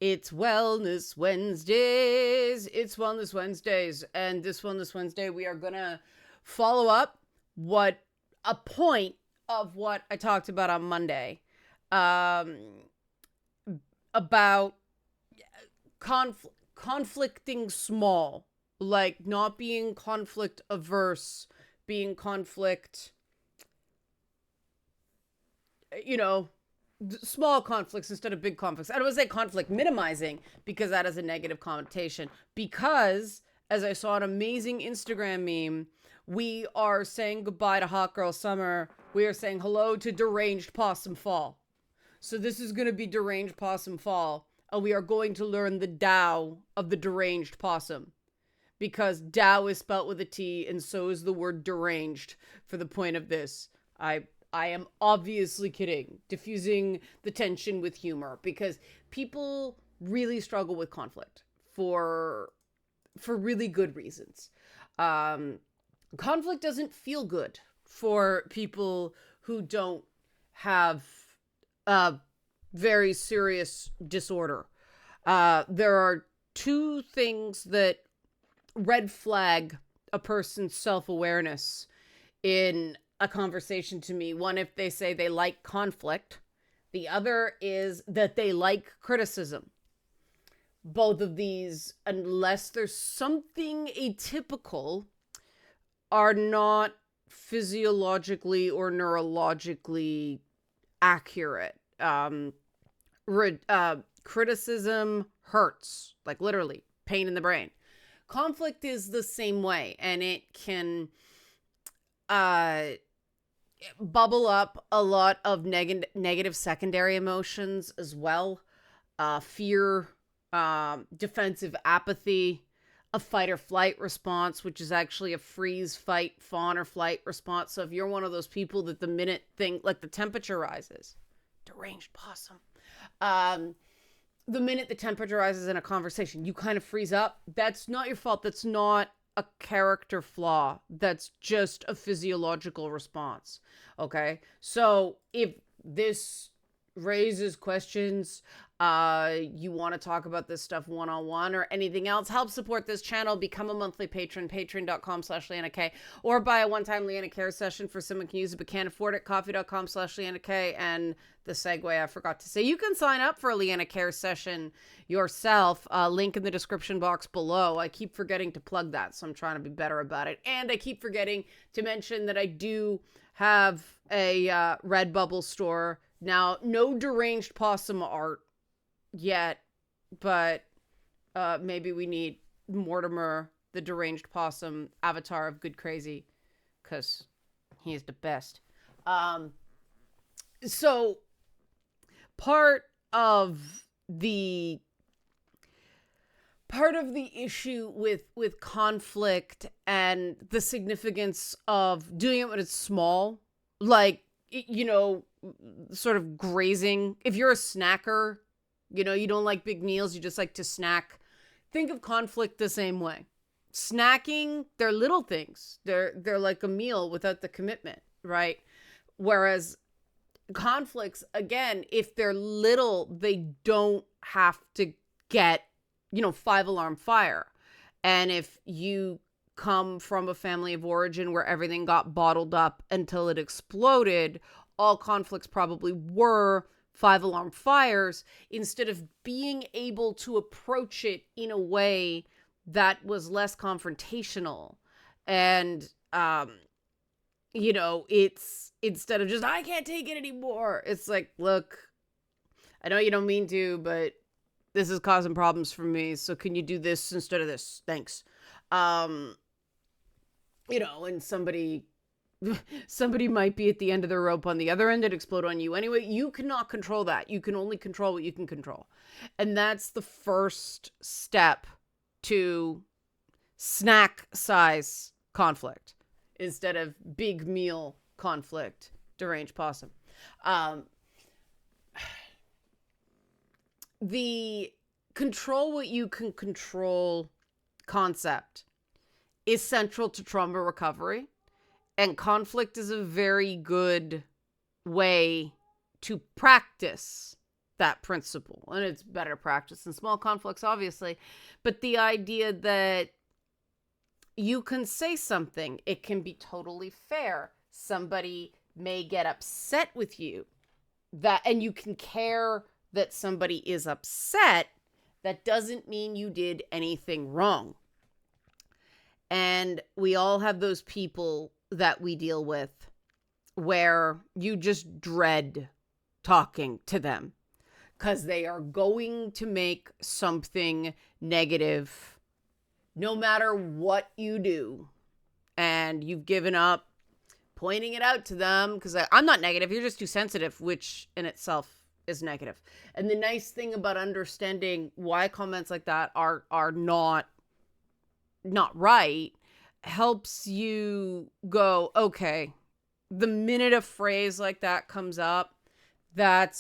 It's Wellness Wednesdays. It's Wellness Wednesdays. And this Wellness Wednesday, we are going to follow up what a point of what I talked about on Monday um, about conflicting small, like not being conflict averse, being conflict, you know, small conflicts instead of big conflicts. I don't want to say conflict minimizing because that has a negative connotation. Because, as I saw an amazing Instagram meme, we are saying goodbye to Hot Girl Summer. We are saying hello to Deranged Possum Fall. So this is going to be Deranged Possum Fall. And we are going to learn the Tao of the deranged possum. Because Tao is spelt with a T, and so is the word deranged for the point of this. I am obviously kidding, diffusing the tension with humor, because people really struggle with conflict for really good reasons. Conflict doesn't feel good for people who don't have a very serious disorder. There are two things that red flag a person's self-awareness in a conversation to me. One, if they say they like conflict. The other is that they like criticism. Both of these, unless there's something atypical, are not physiologically or neurologically accurate. Criticism hurts, like literally pain in the brain. Conflict is the same way, and it can bubble up a lot of negative secondary emotions as well. Fear, defensive apathy, a fight or flight response, which is actually a freeze, fight, fawn, or flight response. So if you're one of those people that the minute like the temperature rises, deranged possum, the minute the temperature rises in a conversation, you kind of freeze up. That's not your fault. That's not a character flaw. That's just a physiological response. Okay? So if this raises questions, you want to talk about this stuff one-on-one or anything else, help support this channel, become a monthly patron, patreon.com/LeannaK, or buy a one-time Leanna Care session for someone can use it but can't afford it, coffee.com/LeannaK. And the segue I forgot to say, you can sign up for a Leanna Care session yourself. Link in the description box below. I keep forgetting to plug that, so I'm trying to be better about it. And I keep forgetting to mention that I do have a Redbubble store. Now, no deranged possum art yet, but maybe we need Mortimer, the deranged possum, avatar of good crazy, because he is the best. So part of the issue with conflict and the significance of doing it when it's small, like, sort of grazing. If you're a snacker, you don't like big meals, you just like to snack. Think of conflict the same way. Snacking, they're little things. They're like a meal without the commitment, right? Whereas conflicts, again, if they're little, they don't have to get, 5-alarm fire. And if you come from a family of origin where everything got bottled up until it exploded, all conflicts probably were 5-alarm fires, instead of being able to approach it in a way that was less confrontational. And, it's instead of just, I can't take it anymore. It's like, look, I know you don't mean to, but this is causing problems for me. So can you do this instead of this? Thanks. And somebody might be at the end of the rope on the other end and explode on you anyway. You cannot control that. You can only control what you can control. And that's the first step to snack size conflict instead of big meal conflict, deranged possum. The control what you can control concept is central to trauma recovery. And conflict is a very good way to practice that principle, and it's better practice in small conflicts, obviously. But the idea that you can say something, it can be totally fair. Somebody may get upset with you, and you can care that somebody is upset. That doesn't mean you did anything wrong. And we all have those people that we deal with where you just dread talking to them because they are going to make something negative no matter what you do. And you've given up pointing it out to them because I'm not negative. You're just too sensitive, which in itself is negative. And the nice thing about understanding why comments like that are not right helps you go, okay, the minute a phrase like that comes up, that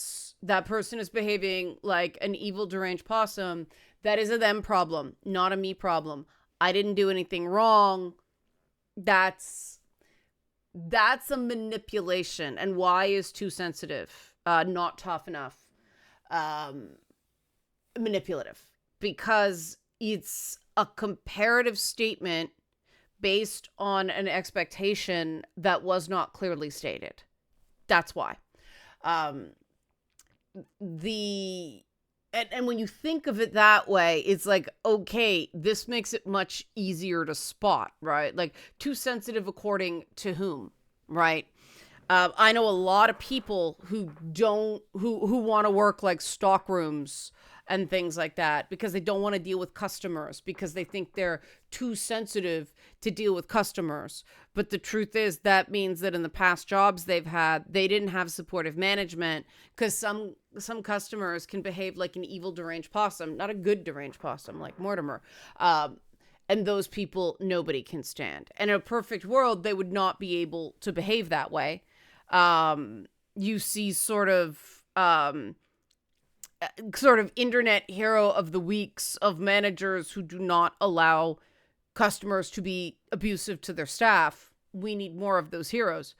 person is behaving like an evil deranged possum. That is a them problem, not a me problem. I didn't do anything wrong. That's a manipulation. And why is too sensitive, not tough enough, manipulative? Because it's a comparative statement based on an expectation that was not clearly stated. That's why. And when you think of it that way, it's like, okay, this makes it much easier to spot, right? Like, too sensitive according to whom, right? I know a lot of people who want to work like stock rooms and things like that because they don't want to deal with customers because they think they're too sensitive to deal with customers. But the truth is that means that in the past jobs they've had, they didn't have supportive management because some customers can behave like an evil deranged possum, not a good deranged possum like Mortimer. And those people nobody can stand. And in a perfect world, they would not be able to behave that way. You see sort of internet hero of the weeks of managers who do not allow customers to be abusive to their staff. We need more of those heroes.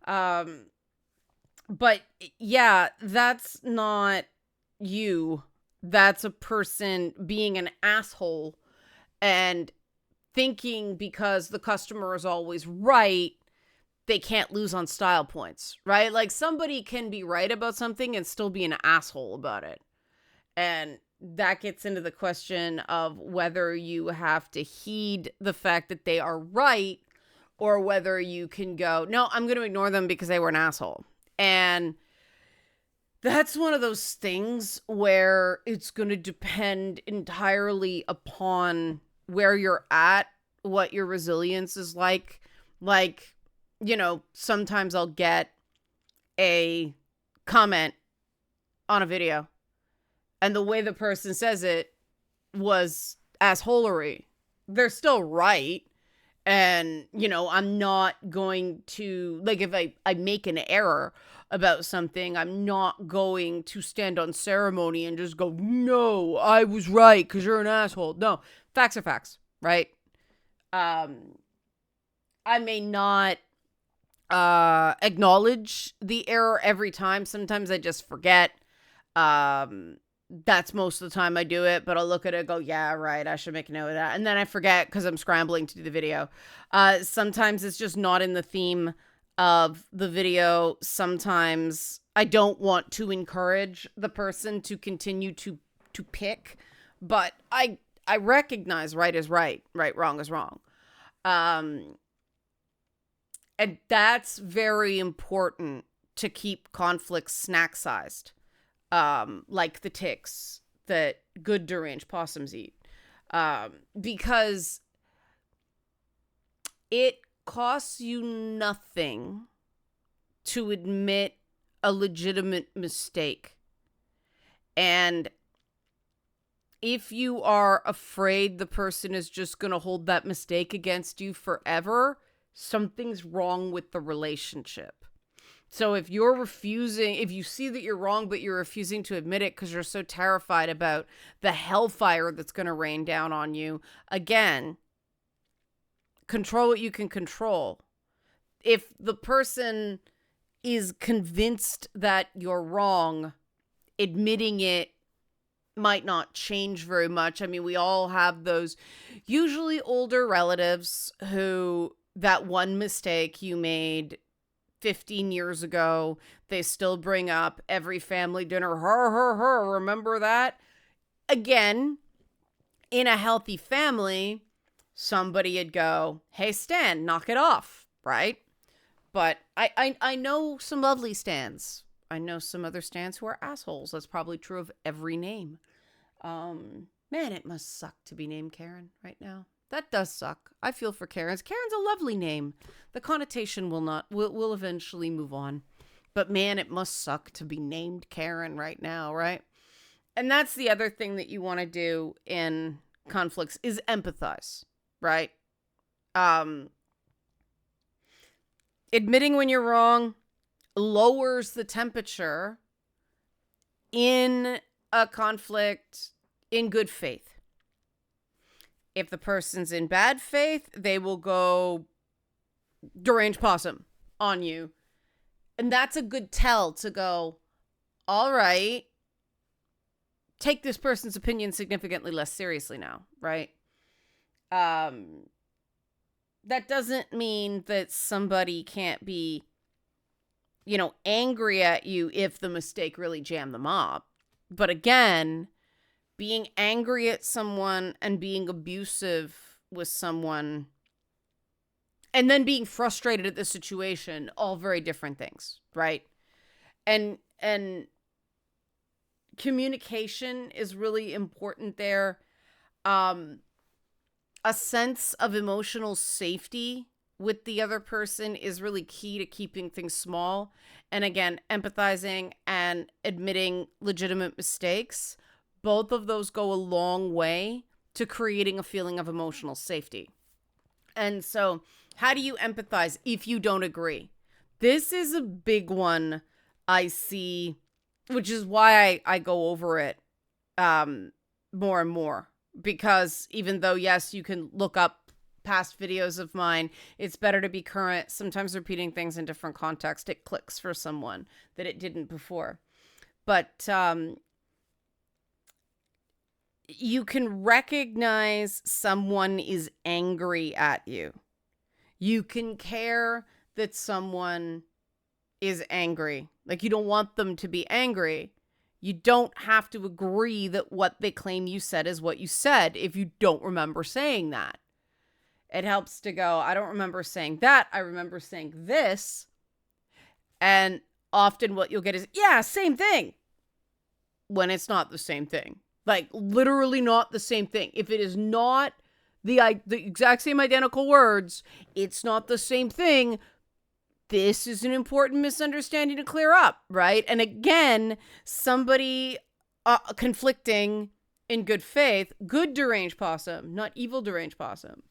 But yeah, that's not you. That's a person being an asshole and thinking because the customer is always right, they can't lose on style points, right? Like, somebody can be right about something and still be an asshole about it. And that gets into the question of whether you have to heed the fact that they are right or whether you can go, no, I'm going to ignore them because they were an asshole. And that's one of those things where it's going to depend entirely upon where you're at, what your resilience is like. Like, you know, sometimes I'll get a comment on a video and the way the person says it was assholery. They're still right. And, you know, I'm not going to, like, if I make an error about something, I'm not going to stand on ceremony and just go, no, I was right because you're an asshole. No, facts are facts, right? I may not acknowledge the error every time. Sometimes I just forget. That's most of the time I do it, but I'll look at it and go, yeah, right, I should make a note of that. And then I forget because I'm scrambling to do the video. Sometimes it's just not in the theme of the video. Sometimes I don't want to encourage the person to continue to pick, but I recognize right is right, wrong is wrong. And that's very important to keep conflicts snack sized. Like the ticks that good deranged possums eat. Because it costs you nothing to admit a legitimate mistake. And if you are afraid the person is just going to hold that mistake against you forever, something's wrong with the relationship. So if you see that you're wrong, but you're refusing to admit it because you're so terrified about the hellfire that's going to rain down on you, again, control what you can control. If the person is convinced that you're wrong, admitting it might not change very much. I mean, we all have those usually older relatives who that one mistake you made 15 years ago, they still bring up every family dinner. Her, remember that? Again, in a healthy family, somebody would go, hey, Stan, knock it off, right? But I know some lovely Stans. I know some other Stans who are assholes. That's probably true of every name. Man, it must suck to be named Karen right now. That does suck. I feel for Karen's. Karen's a lovely name. The connotation will eventually move on. But man, it must suck to be named Karen right now, right? And that's the other thing that you want to do in conflicts is empathize, right? Admitting when you're wrong lowers the temperature in a conflict in good faith. If the person's in bad faith, they will go deranged possum on you. And that's a good tell to go, all right, take this person's opinion significantly less seriously now, right? That doesn't mean that somebody can't be, angry at you if the mistake really jammed them up. But again, being angry at someone and being abusive with someone and then being frustrated at the situation, all very different things, right? And communication is really important there. A sense of emotional safety with the other person is really key to keeping things small. And again, empathizing and admitting legitimate mistakes, both of those go a long way to creating a feeling of emotional safety. And so, how do you empathize if you don't agree? This is a big one I see, which is why I go over it more and more. Because even though, yes, you can look up past videos of mine, it's better to be current. Sometimes repeating things in different context, it clicks for someone that it didn't before. But you can recognize someone is angry at you. You can care that someone is angry. Like, you don't want them to be angry. You don't have to agree that what they claim you said is what you said if you don't remember saying that. It helps to go, I don't remember saying that. I remember saying this. And often what you'll get is, yeah, same thing. When it's not the same thing. Like, literally not the same thing. If it is not the exact same identical words, it's not the same thing. This is an important misunderstanding to clear up, right? And again, somebody conflicting in good faith, good deranged possum, not evil deranged possum,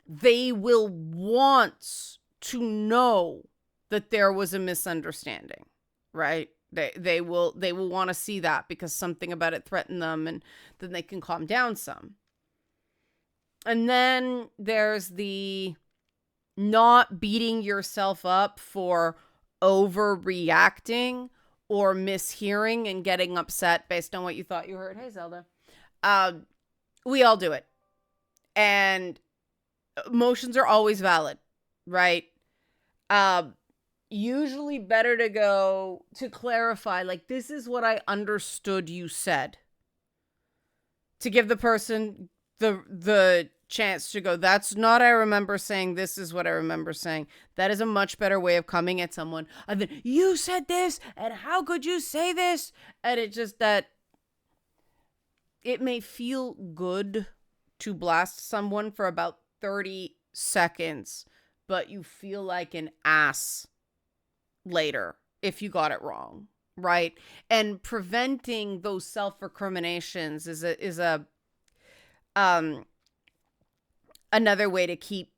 they will want to know that there was a misunderstanding, right? They will want to see that because something about it threatened them, and then they can calm down some. And then there's the not beating yourself up for overreacting or mishearing and getting upset based on what you thought you heard. Hey, Zelda. We all do it. And emotions are always valid, right? Usually better to go to clarify, like, this is what I understood you said. To give the person the chance to go, that's not I remember saying, this is what I remember saying. That is a much better way of coming at someone other than, you said this, and how could you say this? And it just that it may feel good to blast someone for about 30 seconds, but you feel like an ass later if you got it wrong, right? And preventing those self-recriminations is another way to keep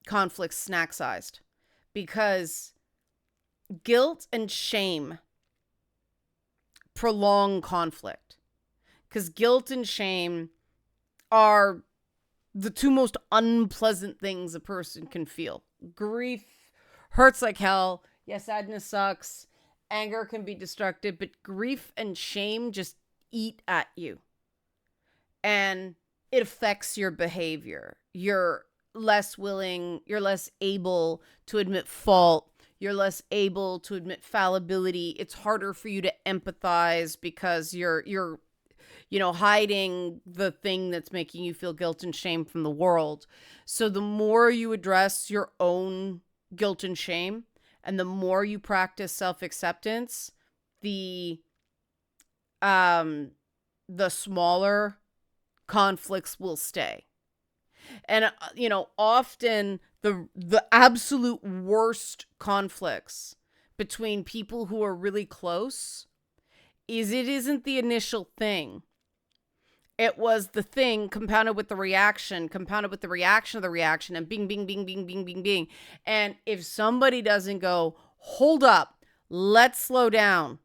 conflicts snack-sized, because guilt and shame prolong conflict, because guilt and shame are the two most unpleasant things a person can feel. Grief hurts like hell. Yes, sadness sucks. Anger can be destructive, but grief and shame just eat at you. And it affects your behavior. You're less willing, you're less able to admit fault. You're less able to admit fallibility. It's harder for you to empathize because you're hiding the thing that's making you feel guilt and shame from the world. So the more you address your own guilt and shame, and the more you practice self-acceptance, the smaller conflicts will stay. And often the absolute worst conflicts between people who are really close it isn't the initial thing. It was the thing compounded with the reaction of the reaction, and bing, bing, bing, bing, bing, bing, bing. And if somebody doesn't go, hold up, let's slow down,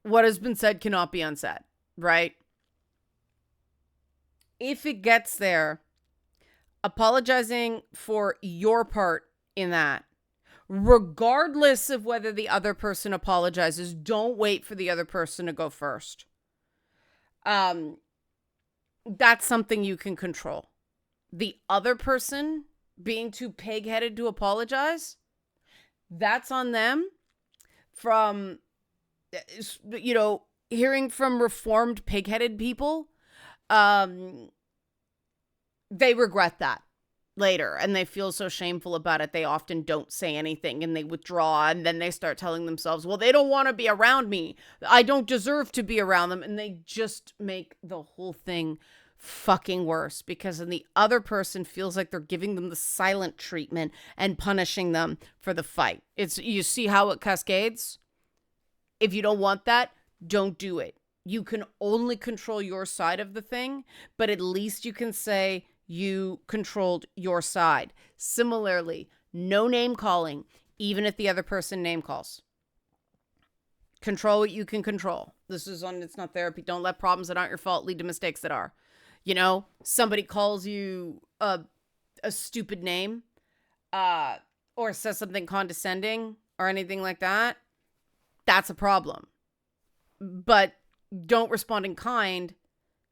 what has been said cannot be unsaid, right? If it gets there, apologizing for your part in that, regardless of whether the other person apologizes, don't wait for the other person to go first. That's something you can control. The other person being too pig-headed to apologize, that's on them. From, hearing from reformed pig-headed people, they regret that later and they feel so shameful about it. They often don't say anything and they withdraw, and then they start telling themselves, well, they don't want to be around me. I don't deserve to be around them. And they just make the whole thing fucking worse, because then the other person feels like they're giving them the silent treatment and punishing them for the fight. You see how it cascades? If you don't want that, don't do it. You can only control your side of the thing, but at least you can say you controlled your side. Similarly, no name calling, even if the other person name calls. Control what you can control. It's not therapy. Don't let problems that aren't your fault lead to mistakes that are. Somebody calls you a stupid name, or says something condescending or anything like that. That's a problem. But don't respond in kind,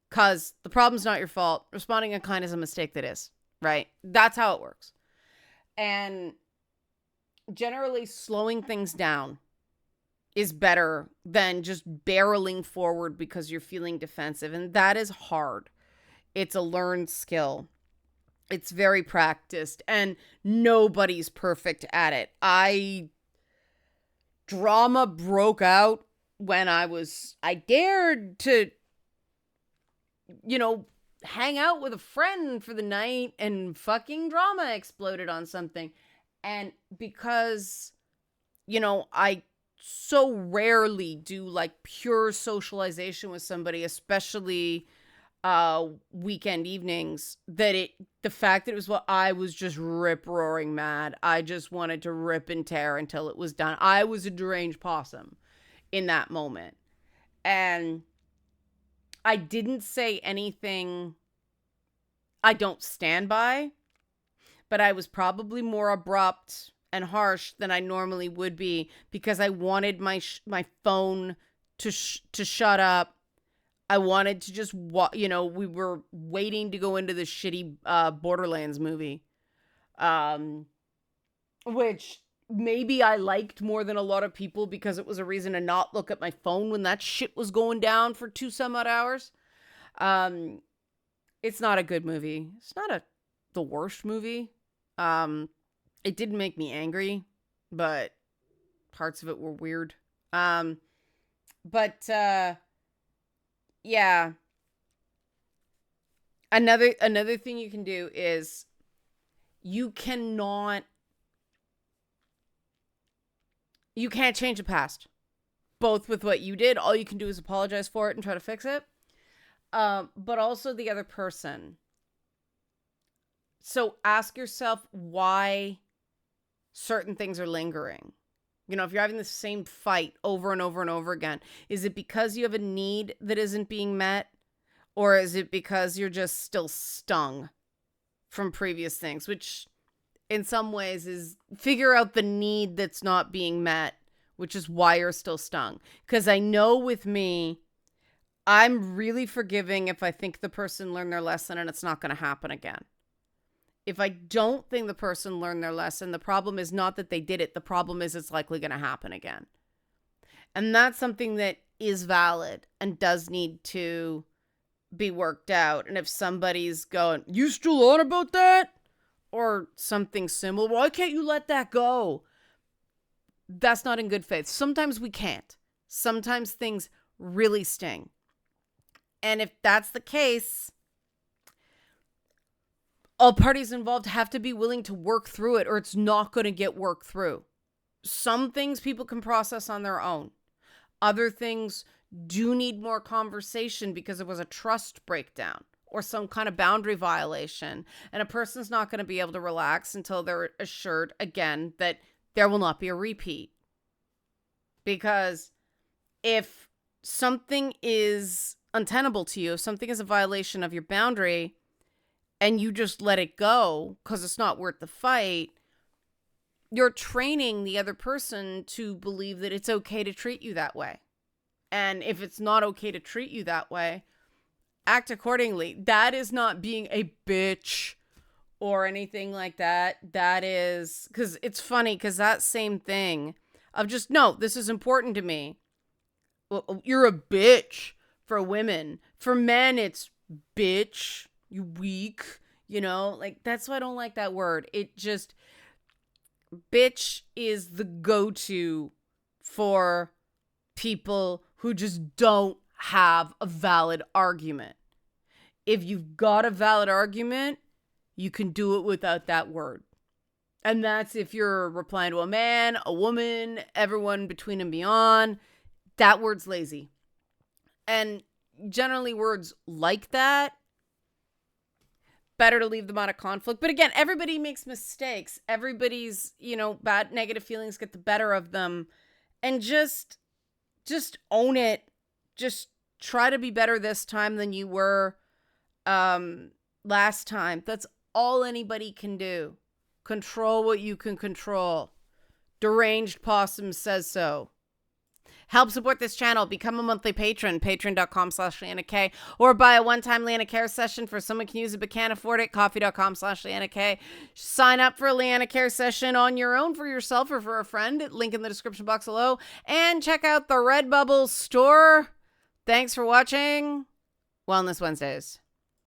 because the problem's not your fault. Responding in kind is a mistake that is, right? That's how it works. And generally, slowing things down is better than just barreling forward because you're feeling defensive. And that is hard. It's a learned skill. It's very practiced, and nobody's perfect at it. Drama broke out when I dared to, hang out with a friend for the night, and fucking drama exploded on something. And because, I so rarely do like pure socialization with somebody, especially weekend evenings, that the fact that it was what I was just rip roaring mad. I just wanted to rip and tear until it was done. I was a deranged possum in that moment. And I didn't say anything I don't stand by, but I was probably more abrupt and harsh than I normally would be, because I wanted my phone to shut up. I wanted to just, we were waiting to go into the shitty Borderlands movie, which maybe I liked more than a lot of people, because it was a reason to not look at my phone when that shit was going down for 2 some odd hours. It's not a good movie. It's not the worst movie. It didn't make me angry, but parts of it were weird. Yeah. Another thing you can do is you can't change the past. Both with what you did, all you can do is apologize for it and try to fix it. But also the other person. So ask yourself why certain things are lingering. If you're having the same fight over and over and over again, is it because you have a need that isn't being met? Or is it because you're just still stung from previous things? Which in some ways is figure out the need that's not being met which is why you're still stung. Because I know with me, I'm really forgiving if I think the person learned their lesson and it's not going to happen again. If I don't think the person learned their lesson, the problem is not that they did it. The problem is it's likely going to happen again. And that's something that is valid and does need to be worked out. And if somebody's going, you still on about that? Or something similar, why can't you let that go? That's not in good faith. Sometimes we can't. Sometimes things really sting. And if that's the case, all parties involved have to be willing to work through it, or it's not going to get worked through. Some things people can process on their own. Other things do need more conversation because it was a trust breakdown or some kind of boundary violation. And a person's not going to be able to relax until they're assured, again, that there will not be a repeat. Because if something is untenable to you, if something is a violation of your boundary, and you just let it go because it's not worth the fight, you're training the other person to believe that it's okay to treat you that way. And if it's not okay to treat you that way, act accordingly. That is not being a bitch or anything like that. That is, because it's funny, because that same thing of just, no, this is important to me. Well, you're a bitch for women. For men, it's bitch, you weak, you know? Like, that's why I don't like that word. It just, bitch is the go-to for people who just don't have a valid argument. If you've got a valid argument, you can do it without that word. And that's if you're replying to a man, a woman, everyone between and beyond. That word's lazy. And generally words like that, better to leave them out of conflict. But again, everybody makes mistakes. Everybody's, bad, negative feelings get the better of them. And just own it. Just try to be better this time than you were last time. That's all anybody can do. Control what you can control. Deranged Possum says so. Help support this channel. Become a monthly patron. Patreon.com/LeannaK. Or buy a one-time Leanna Care session for someone can use it but can't afford it. Coffee.com/LeannaK. Sign up for a Leanna Care session on your own for yourself or for a friend. Link in the description box below. And check out the Redbubble store. Thanks for watching Wellness Wednesdays.